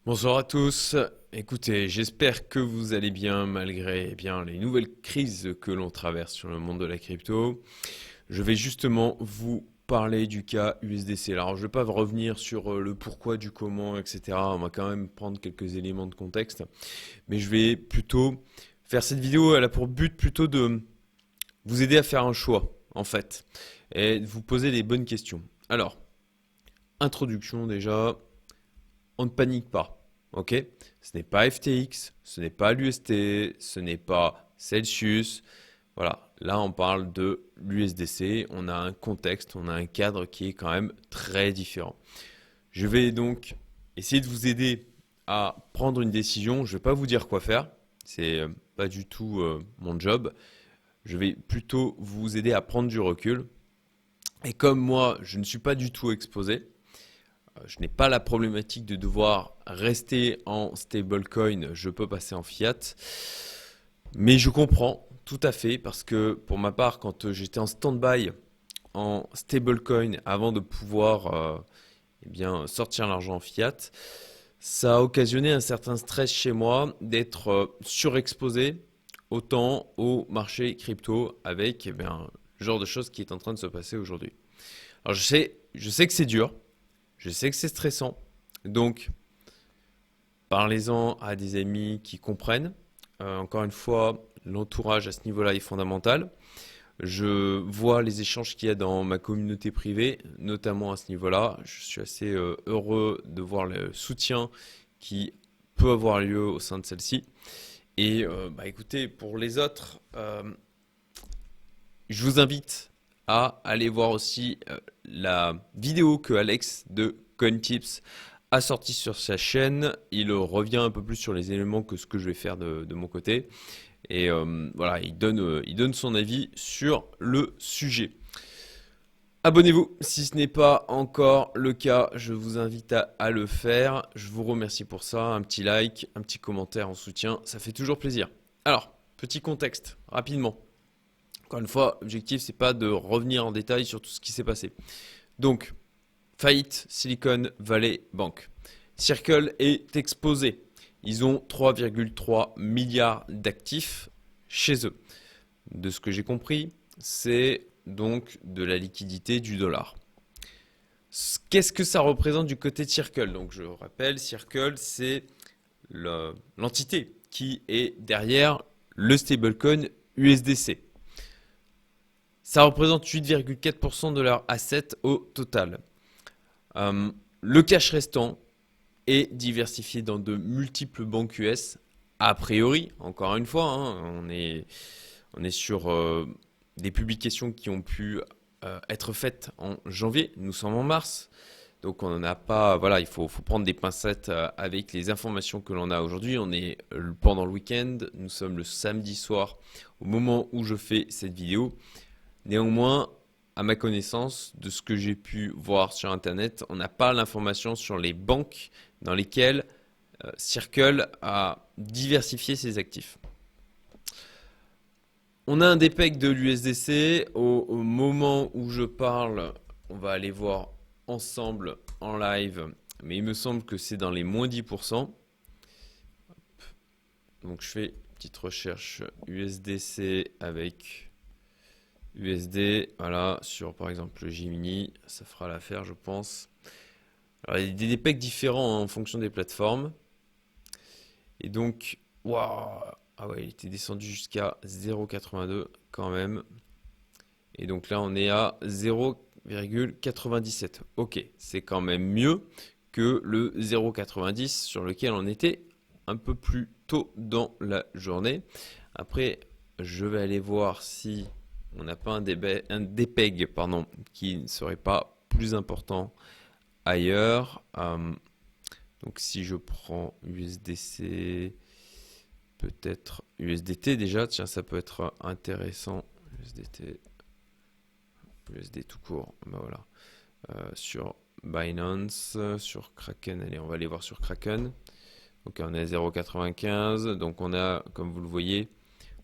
Bonsoir à tous. Écoutez, j'espère que vous allez bien malgré les nouvelles crises que l'on traverse sur le monde de la crypto. Je vais justement vous parler du cas USDC. Alors, je ne vais pas revenir sur le pourquoi, du comment, etc. On va quand même prendre quelques éléments de contexte. Mais je vais plutôt faire cette vidéo, elle a pour but plutôt de vous aider à faire un choix, en fait, et de vous poser les bonnes questions. Alors, introduction déjà, on ne panique pas, ok? Ce n'est pas FTX, ce n'est pas l'UST, ce n'est pas Celsius. Voilà, là on parle de l'USDC, on a un contexte, on a un cadre qui est quand même très différent. Je vais donc essayer de vous aider à prendre une décision. Je ne vais pas vous dire quoi faire, c'est pas du tout mon job. Je vais plutôt vous aider à prendre du recul. Et comme moi, je ne suis pas du tout exposé, je n'ai pas la problématique de devoir rester en stablecoin, je peux passer en fiat. Mais je comprends tout à fait parce que pour ma part, quand j'étais en stand-by en stablecoin avant de pouvoir sortir l'argent en fiat, ça a occasionné un certain stress chez moi d'être surexposé autant au marché crypto avec le genre de choses qui est en train de se passer aujourd'hui. Alors je sais que c'est dur, je sais que c'est stressant, donc parlez-en à des amis qui comprennent. Encore une fois, l'entourage à ce niveau-là est fondamental. Je vois les échanges qu'il y a dans ma communauté privée, notamment à ce niveau-là. Je suis assez heureux de voir le soutien qui peut avoir lieu au sein de celle-ci. Et écoutez, pour les autres, je vous invite à aller voir aussi la vidéo que Alex de CoinTips a sorti sur sa chaîne. Il revient un peu plus sur les éléments que ce que je vais faire de mon côté. Et voilà, il donne son avis sur le sujet. Abonnez-vous si ce n'est pas encore le cas, je vous invite à le faire. Je vous remercie pour ça, un petit like, un petit commentaire en soutien, ça fait toujours plaisir. Alors, petit contexte, rapidement. Encore une fois, l'objectif c'est pas de revenir en détail sur tout ce qui s'est passé. Donc, faillite Silicon Valley Bank. Circle est exposé. Ils ont 3,3 milliards d'actifs chez eux. De ce que j'ai compris, c'est donc de la liquidité du dollar. Qu'est-ce que ça représente du côté de Circle? Donc je rappelle, Circle, c'est l'entité qui est derrière le stablecoin USDC. Ça représente 8,4% de leurs assets au total. Le cash restant est diversifié dans de multiples banques US. A priori, encore une fois, hein, on est sur des publications qui ont pu être faites en janvier. Nous sommes en mars. Donc on n'en a pas, voilà, il faut prendre des pincettes avec les informations que l'on a aujourd'hui. On est pendant le week-end, nous sommes le samedi soir au moment où je fais cette vidéo. Néanmoins, à ma connaissance, de ce que j'ai pu voir sur Internet, on n'a pas l'information sur les banques dans lesquelles Circle a diversifié ses actifs. On a un DPEG de l'USDC. Au moment où je parle, on va aller voir ensemble en live, mais il me semble que c'est dans les moins 10%. Donc je fais une petite recherche USDC avec USD, voilà, sur par exemple le Gemini, ça fera l'affaire je pense. Alors il y a des DPEG différents en fonction des plateformes. Et donc, waouh, ah ouais, il était descendu jusqu'à 0,82 quand même. Et donc là, on est à 0,97. Ok, c'est quand même mieux que le 0,90 sur lequel on était un peu plus tôt dans la journée. Après, je vais aller voir si on n'a pas un DPEG qui ne serait pas plus important ailleurs. Donc si je prends USDC, peut-être USDT déjà, tiens, ça peut être intéressant. USDT, USD tout court, ben voilà. Sur Binance, sur Kraken, allez, on va aller voir sur Kraken. Donc on est à 0,95, donc on a, comme vous le voyez,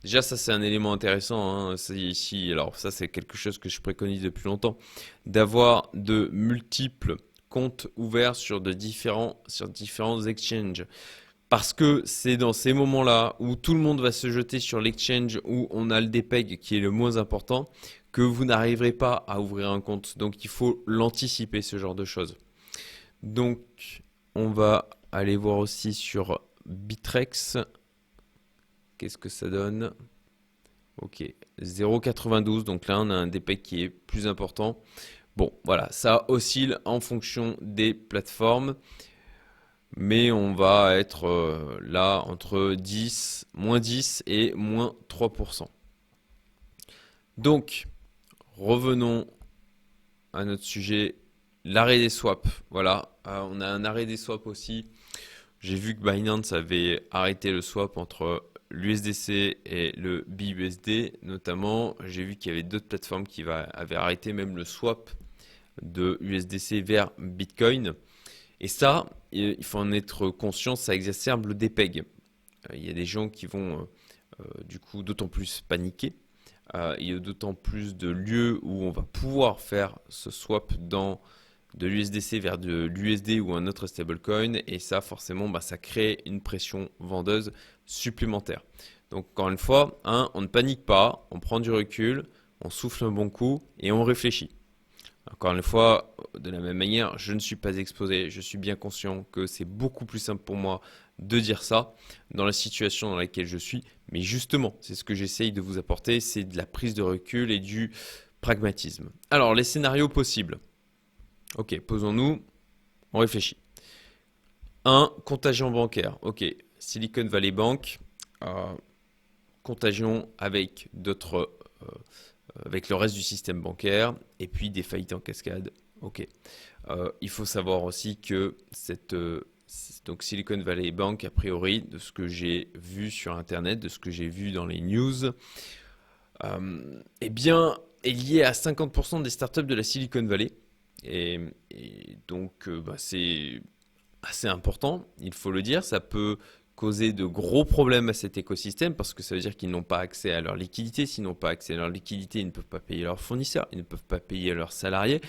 déjà ça c'est un élément intéressant, hein, ici, alors ça c'est quelque chose que je préconise depuis longtemps, d'avoir de multiples comptes ouverts sur différents exchanges. Parce que c'est dans ces moments-là où tout le monde va se jeter sur l'exchange où on a le DPEG qui est le moins important que vous n'arriverez pas à ouvrir un compte. Donc il faut l'anticiper, ce genre de choses. Donc on va aller voir aussi sur Bittrex. Qu'est-ce que ça donne? Ok, 0,92. Donc là on a un DPEG qui est plus important. Bon, voilà, ça oscille en fonction des plateformes. Mais on va être là entre moins 10 et moins 3%. Donc, revenons à notre sujet, l'arrêt des swaps. Voilà, on a un arrêt des swaps aussi. J'ai vu que Binance avait arrêté le swap entre l'USDC et le BUSD notamment. J'ai vu qu'il y avait d'autres plateformes qui avaient arrêté même le swap de USDC vers Bitcoin. Et ça, il faut en être conscient, ça exacerbe le DPEG. Il y a des gens qui vont du coup d'autant plus paniquer. Il y a d'autant plus de lieux où on va pouvoir faire ce swap de l'USDC vers de l'USD ou un autre stablecoin. Et ça, forcément, ça crée une pression vendeuse supplémentaire. Donc, encore une fois, on ne panique pas, on prend du recul, on souffle un bon coup et on réfléchit. Encore une fois, de la même manière, je ne suis pas exposé. Je suis bien conscient que c'est beaucoup plus simple pour moi de dire ça dans la situation dans laquelle je suis. Mais justement, c'est ce que j'essaye de vous apporter, c'est de la prise de recul et du pragmatisme. Alors, les scénarios possibles. Ok, posons-nous, on réfléchit. 1. Contagion bancaire. Ok, Silicon Valley Bank, contagion avec d'autres... avec le reste du système bancaire, et puis des faillites en cascade. Ok. Il faut savoir aussi que donc Silicon Valley Bank, a priori, de ce que j'ai vu sur Internet, de ce que j'ai vu dans les news, eh bien, est lié à 50% des startups de la Silicon Valley. Et donc, c'est assez important, il faut le dire. Ça peut causer de gros problèmes à cet écosystème parce que ça veut dire qu'ils n'ont pas accès à leur liquidité. S'ils n'ont pas accès à leur liquidité, ils ne peuvent pas payer leurs fournisseurs, ils ne peuvent pas payer leurs salariés.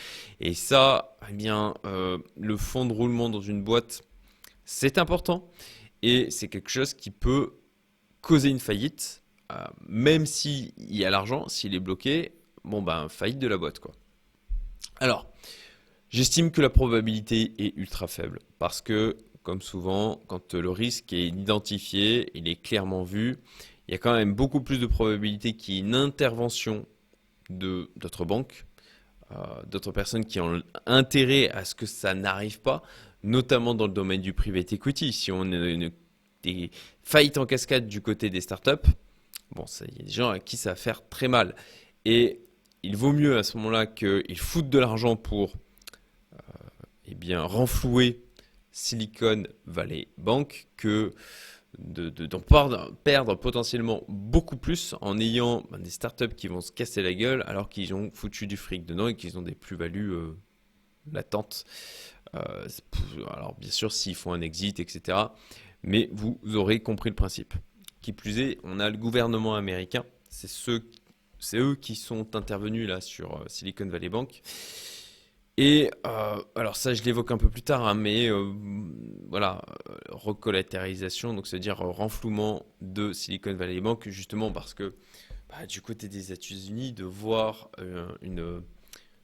Et ça, eh bien, le fonds de roulement dans une boîte, c'est important et c'est quelque chose qui peut causer une faillite, même s'il y a l'argent, s'il est bloqué, faillite de la boîte, quoi. Alors, j'estime que la probabilité est ultra faible parce que, comme souvent, quand le risque est identifié, il est clairement vu, il y a quand même beaucoup plus de probabilité qu'il y ait une intervention d'autres banques, d'autres personnes qui ont intérêt à ce que ça n'arrive pas, notamment dans le domaine du private equity. Si on a des faillites en cascade du côté des startups, il y a des gens à qui ça va faire très mal. Et il vaut mieux à ce moment-là qu'ils foutent de l'argent pour renflouer Silicon Valley Bank que d'en perdre potentiellement beaucoup plus en ayant des startups qui vont se casser la gueule alors qu'ils ont foutu du fric dedans et qu'ils ont des plus-values latentes. Alors bien sûr s'ils font un exit, etc. Mais vous aurez compris le principe. Qui plus est, on a le gouvernement américain, c'est eux qui sont intervenus là sur Silicon Valley Bank. Et alors ça, je l'évoque un peu plus tard, mais recollatéralisation, donc c'est-à-dire renflouement de Silicon Valley Bank, justement parce que du côté des États-Unis, de voir une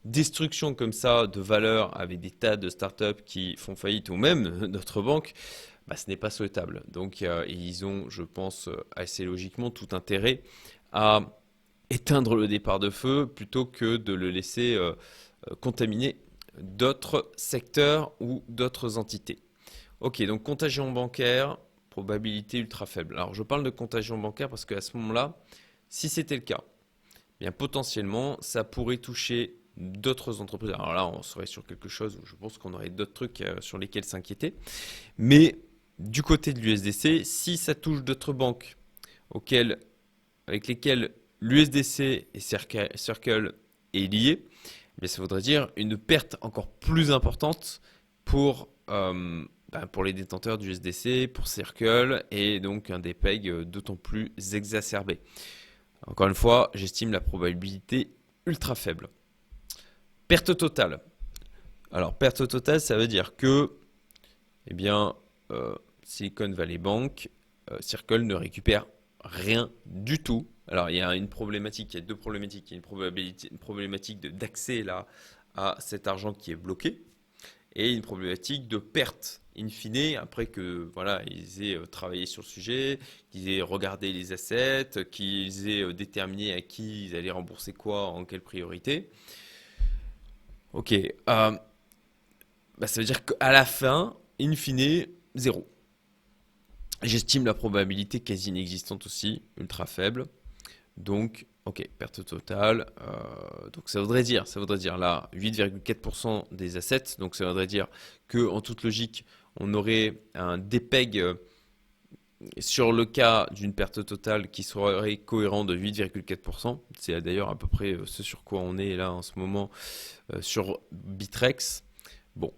destruction comme ça de valeur avec des tas de startups qui font faillite ou même notre banque, ce n'est pas souhaitable. Donc ils ont, je pense, assez logiquement tout intérêt à éteindre le départ de feu plutôt que de le laisser contaminer d'autres secteurs ou d'autres entités. Ok, donc contagion bancaire, probabilité ultra faible. Alors je parle de contagion bancaire parce qu'à ce moment-là, si c'était le cas, bien potentiellement ça pourrait toucher d'autres entreprises. Alors là, on serait sur quelque chose où je pense qu'on aurait d'autres trucs sur lesquels s'inquiéter. Mais du côté de l'USDC, si ça touche d'autres banques avec lesquelles l'USDC et Circle est lié, mais ça voudrait dire une perte encore plus importante pour les détenteurs du USDC, pour Circle, et donc un DPEG d'autant plus exacerbé. Encore une fois, j'estime la probabilité ultra faible. Perte totale. Alors, perte totale, ça veut dire que, eh bien, Silicon Valley Bank, Circle ne récupère rien du tout. Alors, il y a une problématique, il y a deux problématiques. Il y a une problématique d'accès là à cet argent qui est bloqué et une problématique de perte in fine après que voilà ils aient travaillé sur le sujet, qu'ils aient regardé les assets, qu'ils aient déterminé à qui ils allaient rembourser quoi en quelle priorité. Ok, bah, ça veut dire qu'à la fin, in fine, zéro. J'estime la probabilité quasi inexistante aussi, ultra faible. Donc, ok, perte totale. Donc ça voudrait dire là 8,4% des assets. Donc ça voudrait dire que en toute logique, on aurait un DPEG sur le cas d'une perte totale qui serait cohérent de 8,4%. C'est d'ailleurs à peu près ce sur quoi on est là en ce moment sur Bitrex. Bon,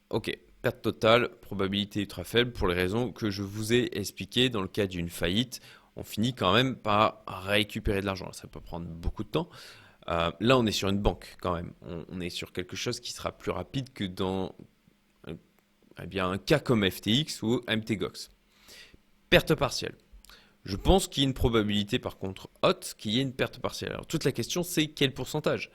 ok. Perte totale, probabilité ultra faible pour les raisons que je vous ai expliquées. Dans le cas d'une faillite, on finit quand même par récupérer de l'argent. Ça peut prendre beaucoup de temps. Là, on est sur une banque quand même. On est sur quelque chose qui sera plus rapide que dans eh bien, un cas comme FTX ou MTGOX. Perte partielle. Je pense qu'il y a une probabilité par contre haute qu'il y ait une perte partielle. Alors toute la question c'est quel pourcentage?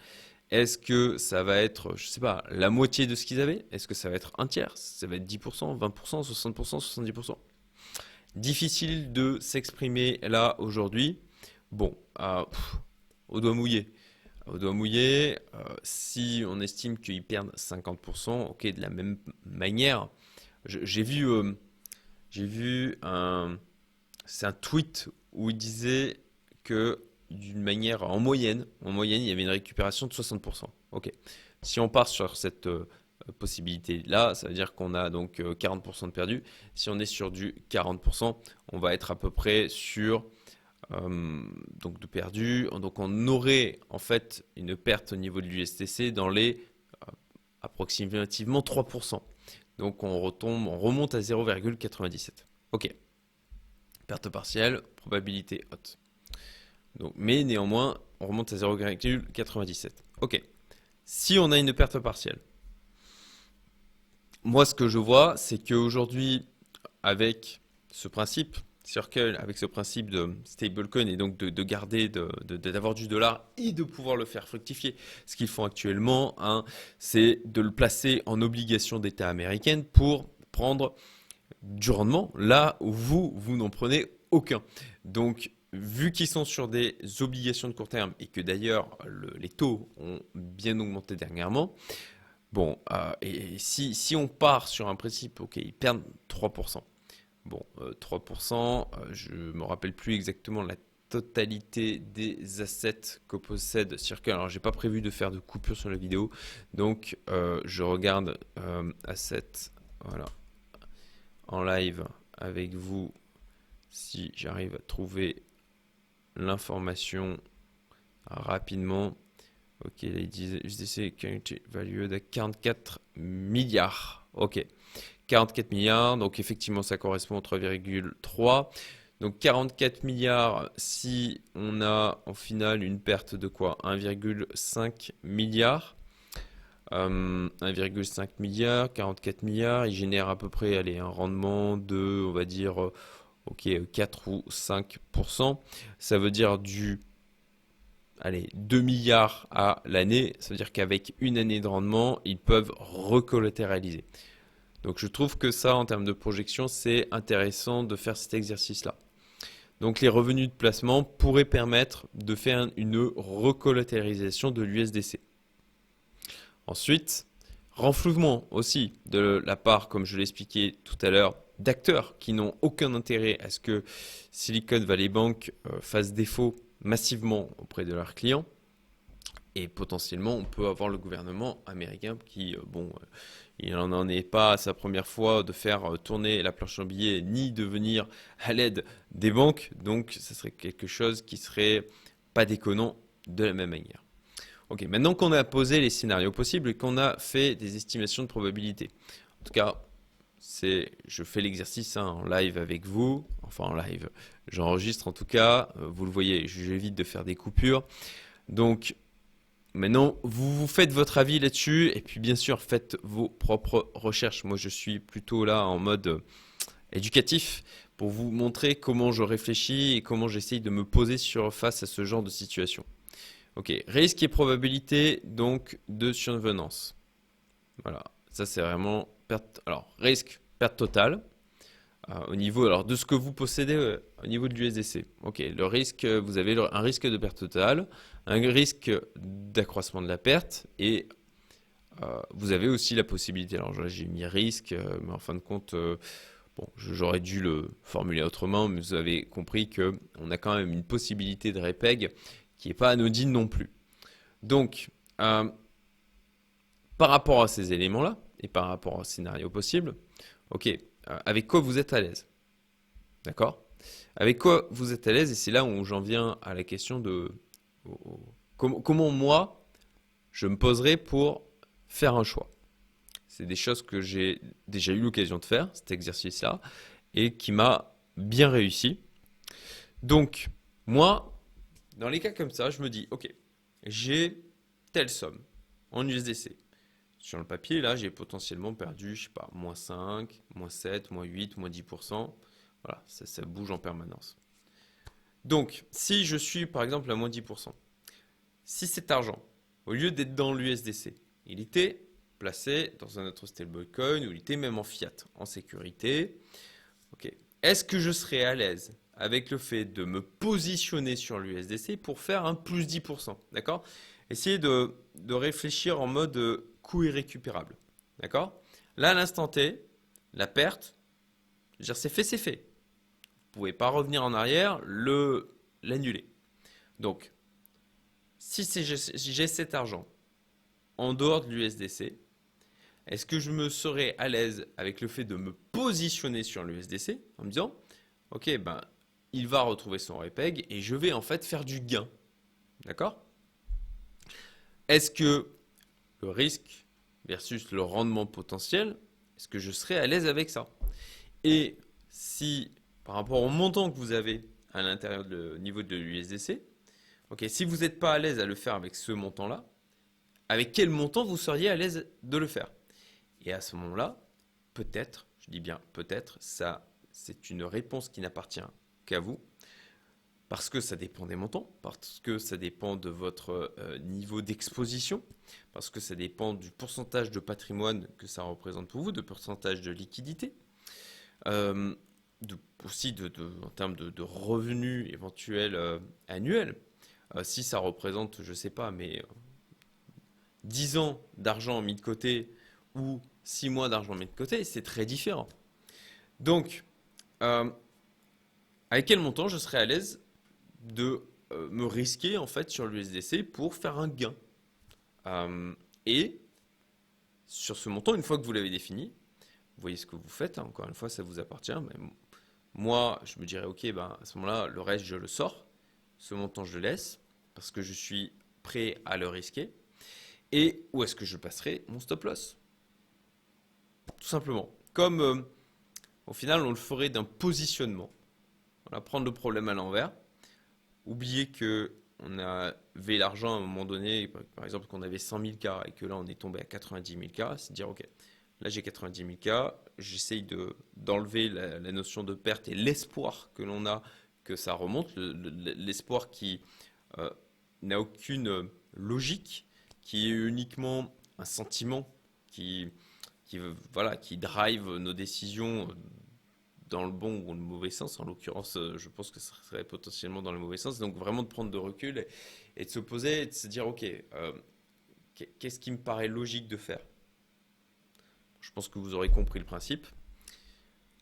Est-ce que ça va être, je sais pas, la moitié de ce qu'ils avaient? Est-ce que ça va être un tiers? Ça va être 10%, 20%, 60%, 70%? Difficile de s'exprimer là aujourd'hui. Bon, au doigt mouillé. Au doigt mouillé, si on estime qu'ils perdent 50%, ok, de la même manière, j'ai vu c'est un tweet où il disait que d'une manière, en moyenne, il y avait une récupération de 60%. Ok. Si on part sur cette possibilité-là, ça veut dire qu'on a donc 40% de perdu. Si on est sur du 40%, on va être à peu près sur donc de perdu. Donc on aurait en fait une perte au niveau de l'USTC dans les approximativement 3%. Donc on remonte à 0,97. Ok. Perte partielle, probabilité haute. Donc, mais néanmoins, on remonte à 0,97. Ok. Si on a une perte partielle, moi ce que je vois, c'est qu'aujourd'hui, avec ce principe, Circle, avec ce principe de stablecoin et donc de garder, d'avoir du dollar et de pouvoir le faire fructifier, ce qu'ils font actuellement, hein, c'est de le placer en obligation d'État américaine pour prendre du rendement là où vous n'en prenez aucun. Donc, vu qu'ils sont sur des obligations de court terme et que d'ailleurs les taux ont bien augmenté dernièrement, bon, et si on part sur un principe, ok, ils perdent 3%. Bon, 3%, je ne me rappelle plus exactement la totalité des assets que possède Circle. Alors, j'ai pas prévu de faire de coupure sur la vidéo, donc je regarde assets, voilà, en live avec vous si j'arrive à trouver l'information rapidement. Ok, là ils disent USDC currently valued à 44 milliards. Ok, 44 milliards, donc effectivement ça correspond au 3,3. Donc 44 milliards si on a en final une perte de quoi? 1,5 milliard. 1,5 milliard, 44 milliards, il génère à peu près allez, un rendement de, on va dire, ok, 4 ou 5%. Ça veut dire du allez, 2 milliards à l'année. Ça veut dire qu'avec une année de rendement, ils peuvent recollatéraliser. Donc je trouve que ça, en termes de projection, c'est intéressant de faire cet exercice-là. Donc les revenus de placement pourraient permettre de faire une recollatéralisation de l'USDC. Ensuite, renflouement aussi de la part, comme je l'ai expliqué tout à l'heure, d'acteurs qui n'ont aucun intérêt à ce que Silicon Valley Bank fasse défaut massivement auprès de leurs clients. Et potentiellement, on peut avoir le gouvernement américain qui, il n'en est pas à sa première fois de faire tourner la planche en billets ni de venir à l'aide des banques. Donc, ce serait quelque chose qui serait pas déconnant de la même manière. Ok, maintenant qu'on a posé les scénarios possibles et qu'on a fait des estimations de probabilité. En tout cas, je fais l'exercice en live avec vous. Enfin, en live, j'enregistre en tout cas. Vous le voyez, j'évite de faire des coupures. Donc, Maintenant, vous faites votre avis là-dessus et puis bien sûr, faites vos propres recherches. Moi, je suis plutôt là en mode éducatif pour vous montrer comment je réfléchis et comment j'essaye de me poser face à ce genre de situation. Ok, risque et probabilité donc de survenance. Voilà, ça c'est vraiment perte. Alors, risque, perte totale. Au niveau alors, de ce que vous possédez au niveau de l'USDC. Ok, le risque, vous avez un risque de perte totale, un risque d'accroissement de la perte et vous avez aussi la possibilité. Alors là, j'ai mis risque, mais en fin de compte, bon, j'aurais dû le formuler autrement, mais vous avez compris qu'on a quand même une possibilité de répègue qui n'est pas anodine non plus. Donc, par rapport à ces éléments-là et par rapport au scénario possible, ok, avec quoi vous êtes à l'aise? D'accord? Avec quoi vous êtes à l'aise? Et c'est là où j'en viens à la question de comment moi, je me poserai pour faire un choix. C'est des choses que j'ai déjà eu l'occasion de faire, cet exercice-là, et qui m'a bien réussi. Donc, moi, dans les cas comme ça, je me dis, ok, j'ai telle somme en USDC. Sur le papier, là, j'ai potentiellement perdu, je sais pas, moins 5, moins 7, moins 8, moins 10%. Voilà, ça bouge en permanence. Donc, si je suis par exemple à moins 10%, si cet argent, au lieu d'être dans l'USDC, il était placé dans un autre stablecoin ou il était même en fiat, en sécurité, ok, est-ce que je serais à l'aise avec le fait de me positionner sur l'USDC pour faire un plus 10%, d'accord? Essayez de réfléchir en mode coût irrécupérable, d'accord? Là, à l'instant T, la perte, je veux dire, c'est fait, c'est fait. Vous ne pouvez pas revenir en arrière, l'annuler. Donc, si j'ai cet argent en dehors de l'USDC, est-ce que je me serais à l'aise avec le fait de me positionner sur l'USDC en me disant, ok, ben, il va retrouver son repeg et je vais en fait faire du gain. D'accord? Est-ce que le risque versus le rendement potentiel, est-ce que je serais à l'aise avec ça? Et si, par rapport au montant que vous avez à l'intérieur du niveau de l'USDC, ok, si vous n'êtes pas à l'aise à le faire avec ce montant-là, avec quel montant vous seriez à l'aise de le faire? Et à ce moment-là, peut-être, je dis bien peut-être, ça, c'est une réponse qui n'appartient qu'à vous, parce que ça dépend des montants, parce que ça dépend de votre niveau d'exposition, parce que ça dépend du pourcentage de patrimoine que ça représente pour vous, de pourcentage de liquidité, euh, aussi en termes de revenus éventuels annuels. Si ça représente, je ne sais pas, mais 10 ans d'argent mis de côté ou 6 mois d'argent mis de côté, c'est très différent. Donc, euh, avec quel montant je serais à l'aise de me risquer en fait sur l'USDC pour faire un gain? Et sur ce montant, une fois que vous l'avez défini, vous voyez ce que vous faites, hein, encore une fois, ça vous appartient. Mais moi, je me dirais, ok, ben, à ce moment-là, le reste, je le sors. Ce montant, je le laisse parce que je suis prêt à le risquer. Et où est-ce que je passerai mon stop loss? Tout simplement. Comme au final, on le ferait d'un positionnement. Voilà, prendre le problème à l'envers. Oublier que on avait l'argent à un moment donné, par exemple qu'on avait 100 000 K et que là on est tombé à 90 000 K, c'est dire ok, là j'ai 90 000 K, j'essaye d'enlever la notion de perte et l'espoir que l'on a que ça remonte, l'espoir qui euh, n'a aucune logique, qui est uniquement un sentiment qui, voilà, qui drive nos décisions dans le bon ou le mauvais sens. En l'occurrence, je pense que ça serait potentiellement dans le mauvais sens. Donc vraiment de prendre de recul et de se poser et de se dire, ok, qu'est-ce qui me paraît logique de faire? Je pense que vous aurez compris le principe.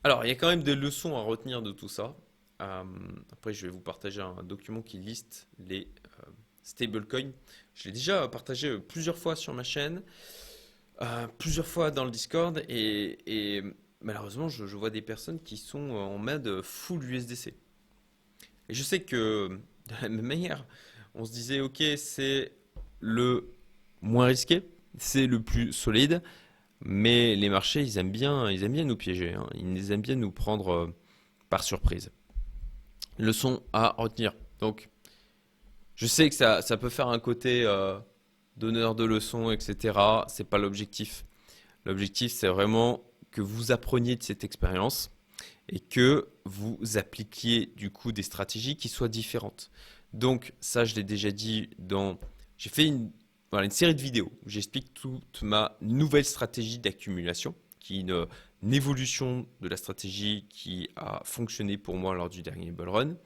Alors, il y a quand même des leçons à retenir de tout ça. Après, je vais vous partager un document qui liste les stablecoins. Je l'ai déjà partagé plusieurs fois sur ma chaîne, plusieurs fois dans le Discord et malheureusement, je vois des personnes qui sont en mode full USDC. Et je sais que de la même manière, on se disait, ok, c'est le moins risqué, c'est le plus solide, mais les marchés, ils aiment bien nous piéger, hein. Ils aiment bien nous prendre par surprise. Leçon à retenir. Donc, je sais que ça peut faire un côté donneur de leçons, etc. C'est pas l'objectif. L'objectif, c'est vraiment que vous appreniez de cette expérience et que vous appliquiez du coup des stratégies qui soient différentes. Donc ça, je l'ai déjà dit dans... J'ai fait une série de vidéos où j'explique toute ma nouvelle stratégie d'accumulation, qui est une évolution de la stratégie qui a fonctionné pour moi lors du dernier bull run.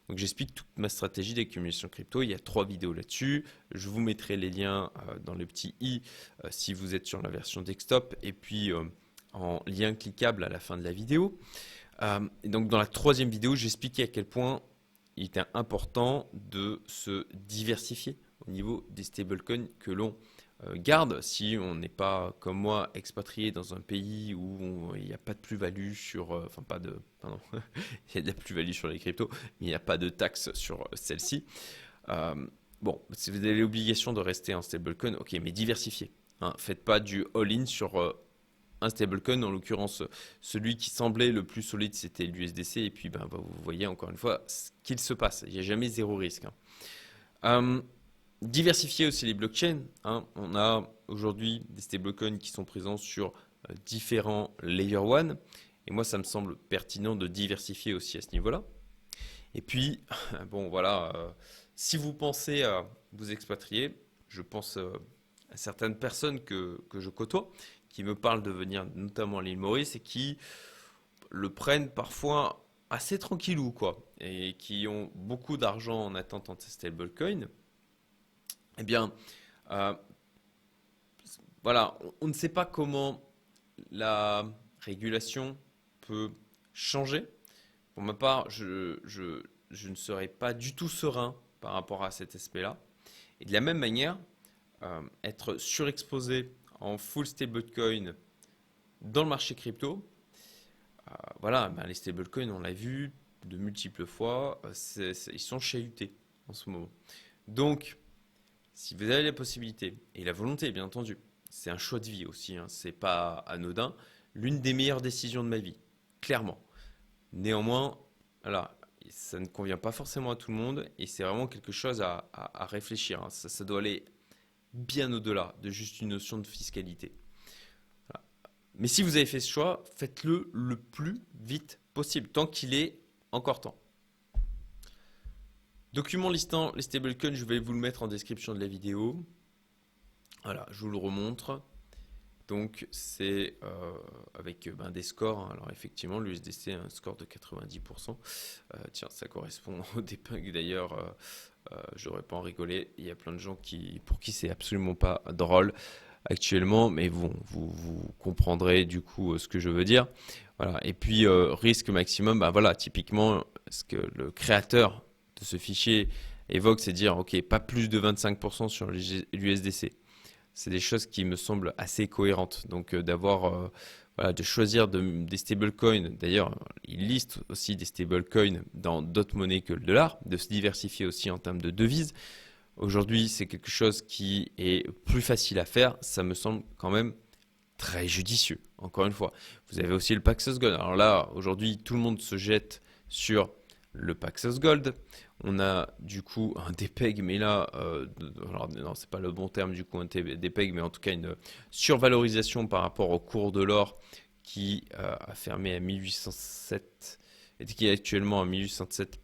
Donc j'explique toute ma stratégie d'accumulation crypto. Il y a 3 vidéos là-dessus. Je vous mettrai les liens dans le petit i si vous êtes sur la version desktop et puis en lien cliquable à la fin de la vidéo. Et donc dans la 3e vidéo, j'expliquais à quel point il était important de se diversifier au niveau des stablecoins que l'on garde si on n'est pas, comme moi, expatrié dans un pays où il n'y a pas de plus-value sur... enfin, pas de... Pardon, il y a de la plus-value sur les cryptos, mais il n'y a pas de taxe sur celle-ci. Bon, si vous avez l'obligation de rester en stablecoin, ok, mais diversifiez. Hein, faites pas du all-in sur un stablecoin. En l'occurrence, celui qui semblait le plus solide, c'était l'USDC. Et puis, vous voyez encore une fois ce qu'il se passe. Il n'y a jamais zéro risque. Hein. Diversifier aussi les blockchains. Hein. On a aujourd'hui des stablecoins qui sont présents sur différents layer 1. Et moi, ça me semble pertinent de diversifier aussi à ce niveau-là. Et puis, bon, voilà, si vous pensez à vous expatrier, je pense à certaines personnes que je côtoie qui me parlent de venir notamment à l'île Maurice et qui le prennent parfois assez tranquillou, quoi, et qui ont beaucoup d'argent en attente de ces stablecoins. Eh bien, euh, voilà, on ne sait pas comment la régulation peut changer. Pour ma part, je ne serai pas du tout serein par rapport à cet aspect-là. Et de la même manière, être surexposé en full stablecoin dans le marché crypto, voilà, les stablecoins, on l'a vu de multiples fois, ils sont chahutés en ce moment. Donc, si vous avez la possibilité et la volonté, bien entendu, c'est un choix de vie aussi, hein, c'est pas anodin, l'une des meilleures décisions de ma vie, clairement. Néanmoins, voilà, ça ne convient pas forcément à tout le monde et c'est vraiment quelque chose à réfléchir. Hein. Ça doit aller bien au-delà de juste une notion de fiscalité. Voilà. Mais si vous avez fait ce choix, faites-le le plus vite possible, tant qu'il est encore temps. Document listant les stablecoins, je vais vous le mettre en description de la vidéo. Voilà, je vous le remontre. Donc c'est avec des scores. Hein. Alors effectivement, l'USDC a un score de 90%. Tiens, ça correspond au debug d'ailleurs. Je n'aurais pas en rigoler. Il y a plein de gens pour qui c'est absolument pas drôle actuellement, mais bon, vous comprendrez du coup ce que je veux dire. Voilà. Et puis risque maximum, voilà, typiquement ce que le créateur de ce fichier évoque, c'est dire ok, pas plus de 25% sur l'USDC. C'est des choses qui me semblent assez cohérentes. Donc voilà, de choisir des stablecoins, d'ailleurs il liste aussi des stablecoins dans d'autres monnaies que le dollar, de se diversifier aussi en termes de devises. Aujourd'hui c'est quelque chose qui est plus facile à faire, ça me semble quand même très judicieux. Encore une fois, vous avez aussi le Paxos Gold. Alors là, aujourd'hui tout le monde se jette sur le Paxos Gold. On a du coup un DPEG, mais là, alors non, c'est pas le bon terme du coup un DPEG, mais en tout cas une survalorisation par rapport au cours de l'or qui a fermé à 1807 et qui est actuellement à 1807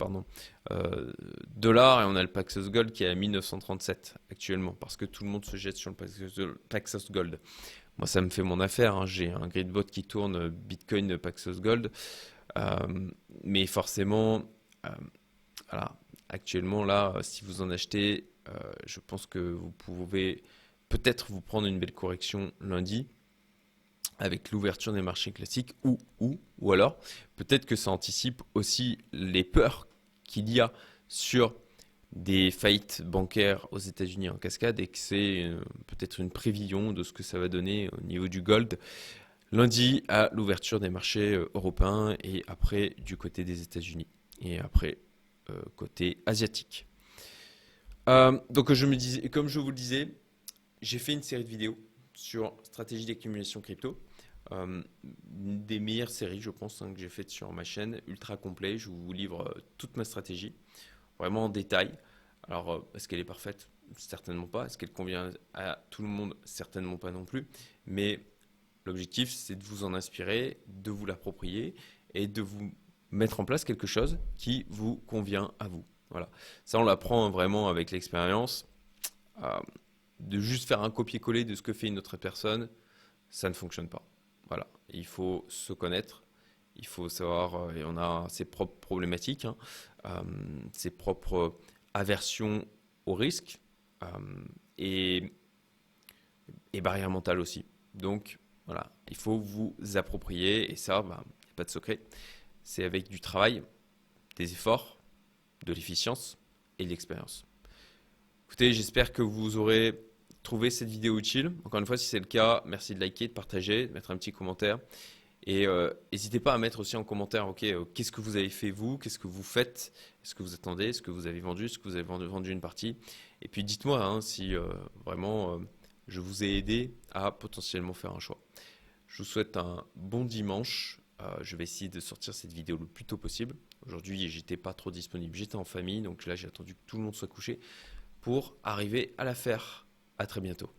dollars, et on a le Paxos Gold qui est à 1937 actuellement parce que tout le monde se jette sur le Paxos Gold. Moi, ça me fait mon affaire. Hein. J'ai un gridbot qui tourne Bitcoin Paxos Gold, mais forcément. Voilà. Actuellement, là, si vous en achetez, je pense que vous pouvez peut-être vous prendre une belle correction lundi avec l'ouverture des marchés classiques ou alors peut-être que ça anticipe aussi les peurs qu'il y a sur des faillites bancaires aux États-Unis en cascade et que c'est peut-être une prévision de ce que ça va donner au niveau du gold lundi à l'ouverture des marchés européens et après du côté des États-Unis et après côté asiatique. Donc comme je vous le disais, j'ai fait une série de vidéos sur stratégie d'accumulation crypto. Une des meilleures séries, je pense, que j'ai faites sur ma chaîne, ultra complet. Je vous livre toute ma stratégie, vraiment en détail. Alors, est-ce qu'elle est parfaite? Certainement pas. Est-ce qu'elle convient à tout le monde? Certainement pas non plus. Mais l'objectif, c'est de vous en inspirer, de vous l'approprier et de vous mettre en place quelque chose qui vous convient à vous. Voilà. Ça, on l'apprend vraiment avec l'expérience. Euh, de juste faire un copier-coller de ce que fait une autre personne, ça ne fonctionne pas. Voilà. Il faut se connaître. Il faut savoir, et on a ses propres problématiques, hein, euh, ses propres aversions au risque euh, et, et barrières mentales aussi. Donc, voilà, il faut vous approprier, et ça, bah, y a pas de secret. C'est avec du travail, des efforts, de l'efficience et de l'expérience. Écoutez, j'espère que vous aurez trouvé cette vidéo utile. Encore une fois, si c'est le cas, merci de liker, de partager, de mettre un petit commentaire. Et n'hésitez pas à mettre aussi en commentaire, ok, qu'est-ce que vous avez fait vous, qu'est-ce que vous faites, est-ce que vous attendez, est-ce que vous avez vendu, est-ce que vous avez vendu une partie. Et puis dites-moi hein, si vraiment je vous ai aidé à potentiellement faire un choix. Je vous souhaite un bon dimanche. Je vais essayer de sortir cette vidéo le plus tôt possible. Aujourd'hui, j'étais pas trop disponible, j'étais en famille, donc là j'ai attendu que tout le monde soit couché pour arriver à la faire. À très bientôt.